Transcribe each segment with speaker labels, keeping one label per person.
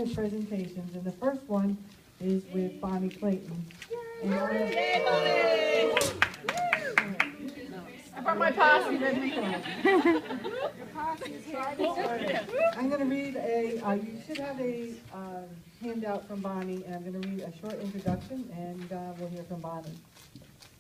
Speaker 1: minute presentations, and the first one is with Bonnie Clayton. And
Speaker 2: Yay, Bonnie! I brought my posse with me.
Speaker 1: I'm going to read you should have a handout from Bonnie, and I'm going to read a short introduction, and we'll hear from Bonnie.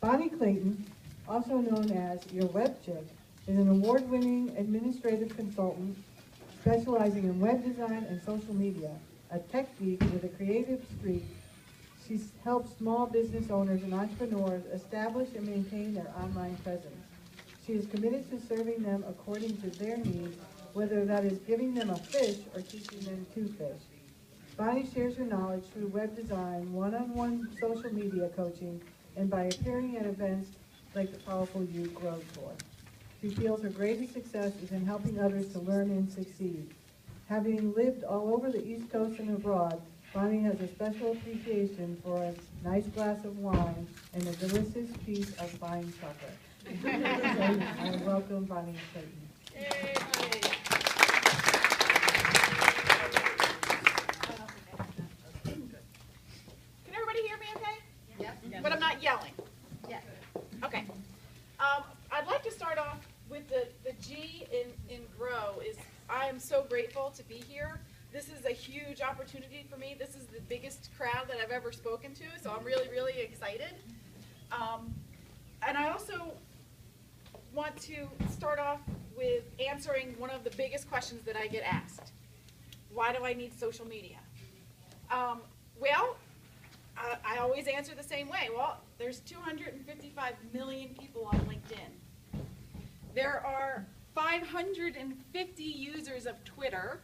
Speaker 1: Bonnie Clayton, also known as your web chick, is an award-winning administrative consultant specializing in web design and social media, a tech geek with a creative streak. She helps small business owners and entrepreneurs establish and maintain their online presence. She is committed to serving them according to their needs, whether that is giving them a fish or teaching them to fish. Bonnie shares her knowledge through web design, one-on-one social media coaching, and by appearing at events like the Powerful You Grow Tour. She feels her greatest success is in helping others to learn and succeed. Having lived all over the East Coast and abroad, Bonnie has a special appreciation for a nice glass of wine and a delicious piece of fine supper. I welcome Bonnie Clayton.
Speaker 2: Can everybody hear me okay? Yes. But I'm not yelling? Yes. Okay. I'd like to start off with the G in GROW. I am so grateful to be here. This is a huge opportunity for me. This is the biggest crowd that I've ever spoken to, so I'm really, really excited. And I also want to start off with answering one of the biggest questions that I get asked. Why do I need social media? Well, I always answer the same way. Well, there's 255 million people on LinkedIn. There are 550 users of Twitter,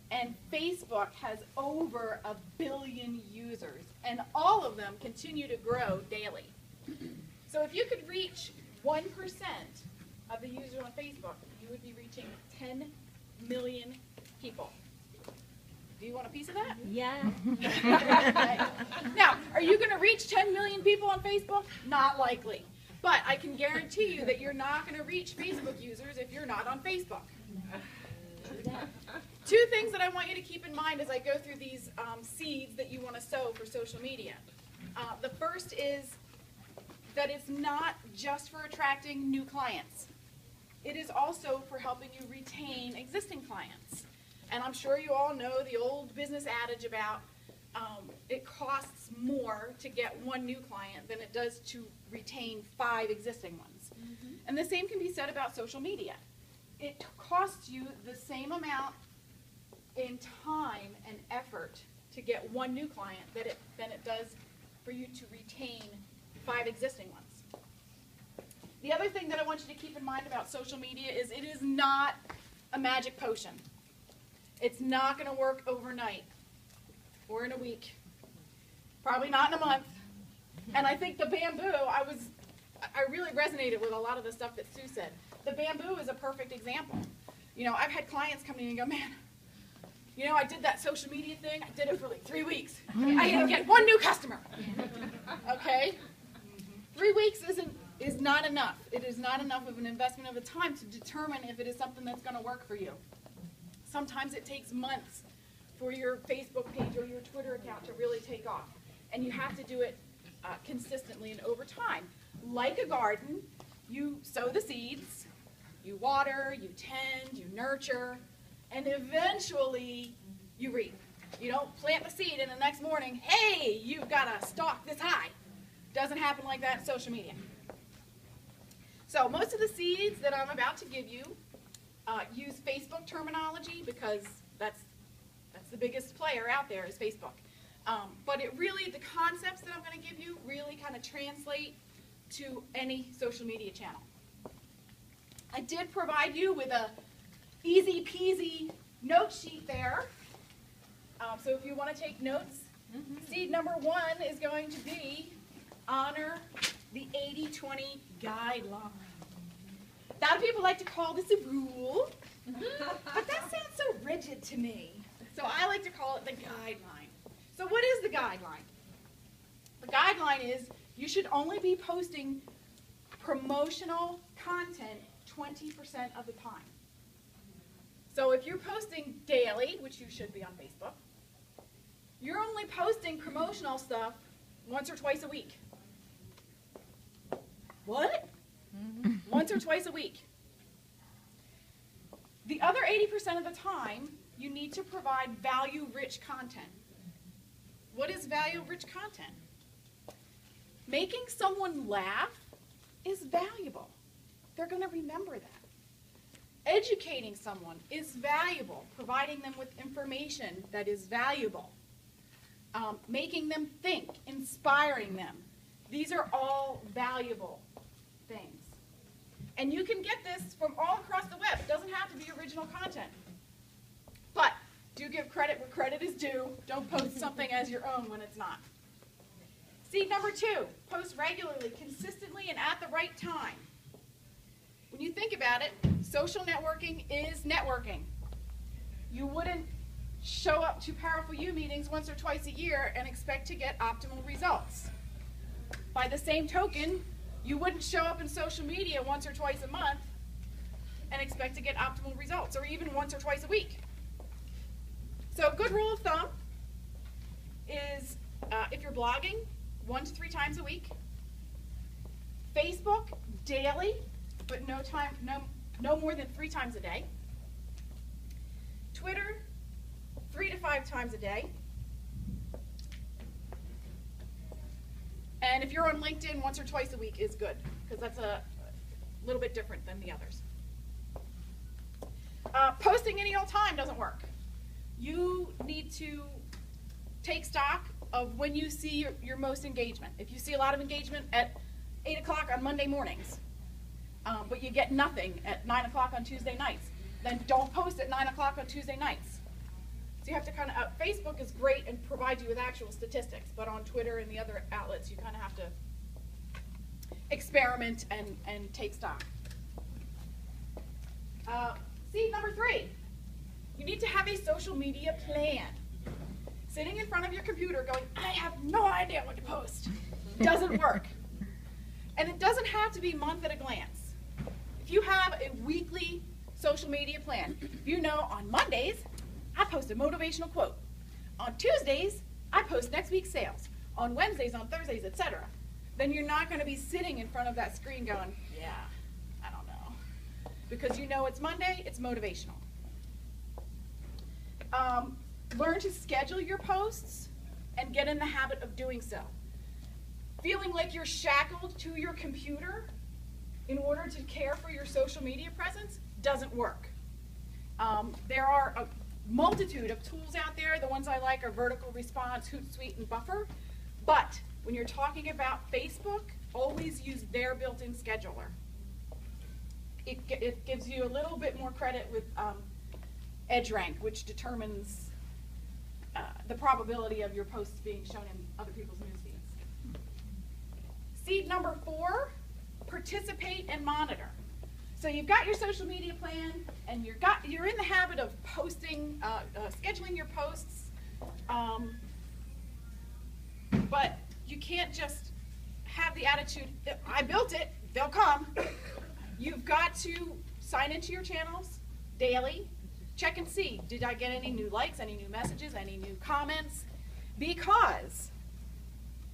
Speaker 2: and Facebook has over 1 billion users, and all of them continue to grow daily. So if you could reach 1% of the users on Facebook, you would be reaching 10 million people. Do you want a piece of that?
Speaker 3: Yeah.
Speaker 2: Now, are you going to reach 10 million people on Facebook? Not likely. But I can guarantee you that you're not going to reach Facebook users if you're not on Facebook. Two things that I want you to keep in mind as I go through these seeds that you want to sow for social media. The first is that it's not just for attracting new clients. It is also for helping you retain existing clients. And I'm sure you all know the old business adage about it costs more to get one new client than it does to retain 5 existing ones. Mm-hmm. And the same can be said about social media. It costs you the same amount in time and effort to get one new client than it does for you to retain 5 existing ones. The other thing that I want you to keep in mind about social media is it is not a magic potion. It's not going to work overnight or in a week, probably not in a month. And I think the bamboo, I really resonated with a lot of the stuff that Sue said. The bamboo is a perfect example. You know, I've had clients come to me and go, man, you know, I did that social media thing. I did it for like 3 weeks. I didn't get one new customer. Okay? 3 weeks is not enough. It is not enough of an investment of a time to determine if it is something that's going to work for you. Sometimes it takes months for your Facebook page or your Twitter account to really take off. And you have to do it consistently and over time. Like a garden, you sow the seeds, you water, you tend, you nurture, and eventually you reap. You don't plant the seed and the next morning, hey, you've got a stalk this high. Doesn't happen like that in social media. So most of the seeds that I'm about to give you use Facebook terminology because that's the biggest player out there is Facebook. But the concepts that I'm going to give you really kind of translate to any social media channel. I did provide you with a easy peasy note sheet there. So if you want to take notes, seed number 1 is going to be honor the 80-20 guideline. A lot of people like to call this a rule, but that sounds so rigid to me. So I like to call it the guideline. So what is the guideline? The guideline is you should only be posting promotional content 20% of the time. So if you're posting daily, which you should be on Facebook, You're only posting promotional stuff once or twice a week. What? Once or twice a week. The other 80% of the time, you need to provide value-rich content. What is value-rich content? Making someone laugh is valuable. They're going to remember that. Educating someone is valuable. Providing them with information that is valuable. Making them think, inspiring them. These are all valuable things. And you can get this from all across the web. It doesn't have to be original content. But do give credit where credit is due. Don't post something as your own when it's not. Seed number 2, post regularly, consistently, and at the right time. When you think about it, social networking is networking. You wouldn't show up to Powerful You meetings once or twice a year and expect to get optimal results. By the same token, you wouldn't show up in social media once or twice a month and expect to get optimal results, or even once or twice a week. So a good rule of thumb is if you're blogging, 1 to 3 times a week. Facebook, daily, but no more than 3 times a day. Twitter, 3 to 5 times a day. And if you're on LinkedIn, once or twice a week is good, because that's a little bit different than the others. Posting any old time doesn't work. You need to take stock of when you see your most engagement. If you see a lot of engagement at 8 o'clock on Monday mornings, but you get nothing at 9 o'clock on Tuesday nights, then don't post at 9 o'clock on Tuesday nights. So you have to kind of, Facebook is great and provides you with actual statistics, but on Twitter and the other outlets, you kind of have to experiment and take stock. Seed number 3, you need to have a social media plan. Sitting in front of your computer going, I have no idea what to post, doesn't work. And it doesn't have to be month at a glance. If you have a weekly social media plan, you know on Mondays, I post a motivational quote. On Tuesdays, I post next week's sales. On Wednesdays, on Thursdays, etc. Then you're not going to be sitting in front of that screen going, yeah, I don't know. Because you know it's Monday, it's motivational. Learn to schedule your posts and get in the habit of doing so. Feeling like you're shackled to your computer in order to care for your social media presence doesn't work. There are a multitude of tools out there. The ones I like are Vertical Response, Hootsuite, and Buffer. But when you're talking about Facebook, always use their built-in scheduler. It gives you a little bit more credit with EdgeRank, which determines the probability of your posts being shown in other people's news feeds. Seed number 4, participate and monitor. So you've got your social media plan, and you're in the habit of posting, scheduling your posts, but you can't just have the attitude, I built it, they'll come. You've got to sign into your channels daily, check and see, did I get any new likes, any new messages, any new comments? Because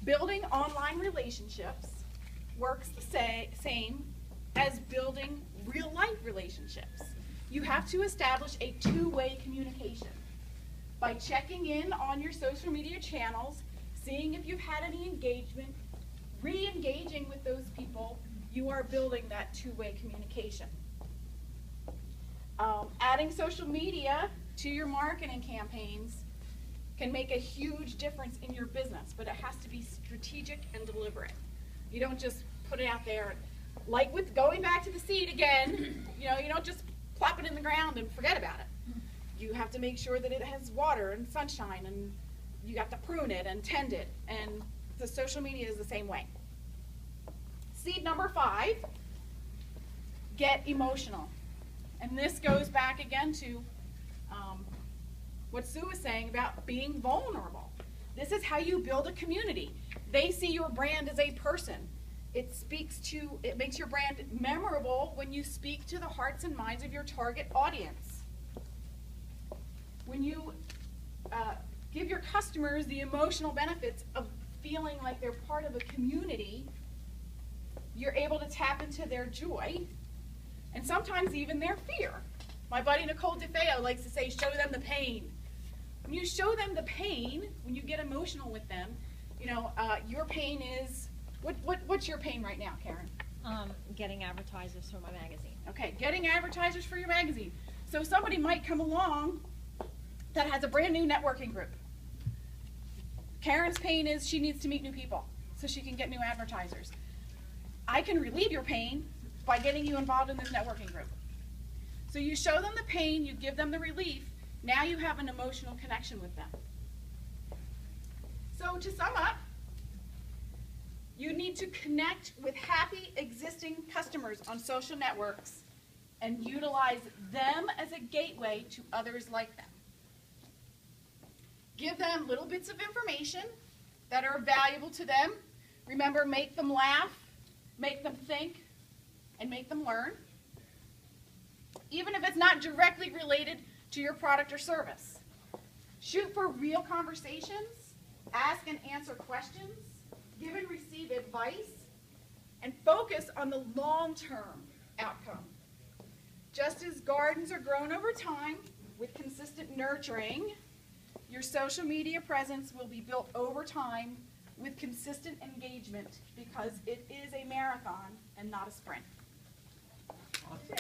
Speaker 2: building online relationships works the same as building real life relationships. You have to establish a two-way communication by checking in on your social media channels, seeing if you've had any engagement, re-engaging with those people. You are building that two-way communication. Adding social media to your marketing campaigns can make a huge difference in your business, but it has to be strategic and deliberate. You don't just put it out there. Like with going back to the seed again, you don't just plop it in the ground and forget about it. You have to make sure that it has water and sunshine, and you have to prune it and tend it, and the social media is the same way. Seed number 5, get emotional. And this goes back again to what Sue was saying about being vulnerable. This is how you build a community. They see your brand as a person. It makes your brand memorable when you speak to the hearts and minds of your target audience. When you give your customers the emotional benefits of feeling like they're part of a community, you're able to tap into their joy and sometimes even their fear. My buddy Nicole DeFeo likes to say, show them the pain. When you show them the pain, when you get emotional with them, you know, your pain is, what's your pain right now, Karen?
Speaker 3: Getting advertisers for my magazine.
Speaker 2: Okay, getting advertisers for your magazine. So somebody might come along that has a brand new networking group. Karen's pain is she needs to meet new people so she can get new advertisers. I can relieve your pain by getting you involved in this networking group. So you show them the pain, you give them the relief, now you have an emotional connection with them. So to sum up, you need to connect with happy existing customers on social networks and utilize them as a gateway to others like them. Give them little bits of information that are valuable to them. Remember, make them laugh, make them think, and make them learn. Even if it's not directly related to your product or service. Shoot for real conversations, ask and answer questions, give and receive advice, and focus on the long-term outcome. Just as gardens are grown over time with consistent nurturing, your social media presence will be built over time with consistent engagement because it is a marathon and not a sprint.
Speaker 4: Awesome.